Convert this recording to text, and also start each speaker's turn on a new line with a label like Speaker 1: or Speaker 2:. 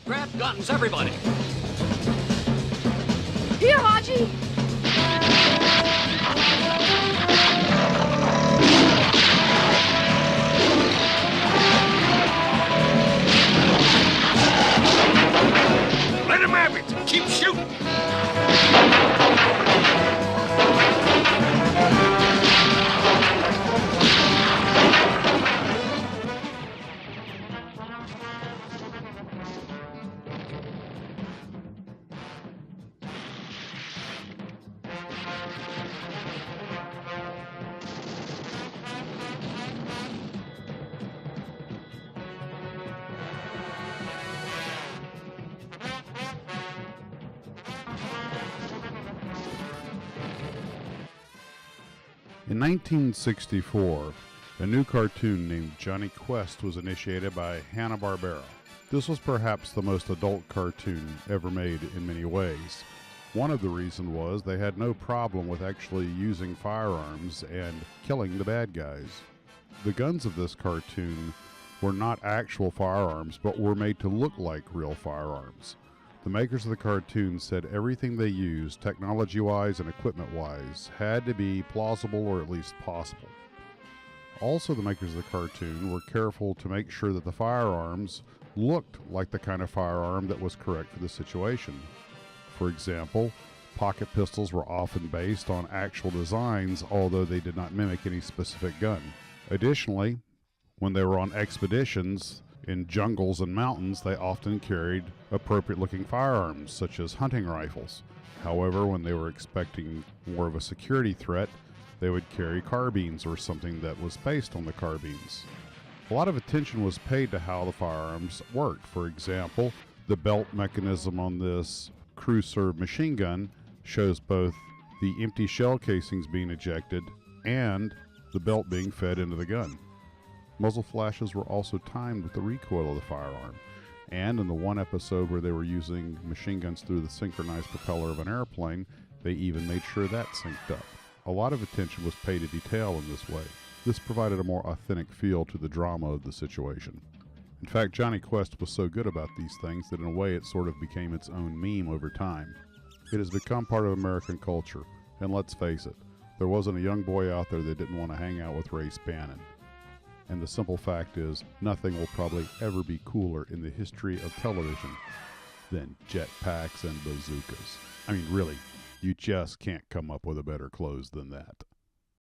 Speaker 1: Grab guns, everybody!
Speaker 2: Here, Haji!
Speaker 1: Let him have it! Keep shooting!
Speaker 3: In 1964, a new cartoon named Jonny Quest was initiated by Hanna-Barbera. This was perhaps the most adult cartoon ever made in many ways. One of the reasons was they had no problem with actually using firearms and killing the bad guys. The guns of this cartoon were not actual firearms, but were made to look like real firearms. The makers of the cartoon said everything they used, technology-wise and equipment-wise, had to be plausible or at least possible. Also, the makers of the cartoon were careful to make sure that the firearms looked like the kind of firearm that was correct for the situation. For example, pocket pistols were often based on actual designs, although they did not mimic any specific gun. Additionally, when they were on expeditions in jungles and mountains, they often carried appropriate-looking firearms, such as hunting rifles. However, when they were expecting more of a security threat, they would carry carbines or something that was based on the carbines. A lot of attention was paid to how the firearms worked. For example, the belt mechanism on this crew-served machine gun shows both the empty shell casings being ejected and the belt being fed into the gun. Muzzle flashes were also timed with the recoil of the firearm, and in the one episode where they were using machine guns through the synchronized propeller of an airplane, they even made sure that synced up. A lot of attention was paid to detail in this way. This provided a more authentic feel to the drama of the situation. In fact, Jonny Quest was so good about these things that in a way it sort of became its own meme over time. It has become part of American culture, and let's face it, there wasn't a young boy out there that didn't want to hang out with Ray Spannon. And the simple fact is, nothing will probably ever be cooler in the history of television than jetpacks and bazookas. I mean, really, you just can't come up with a better close than that.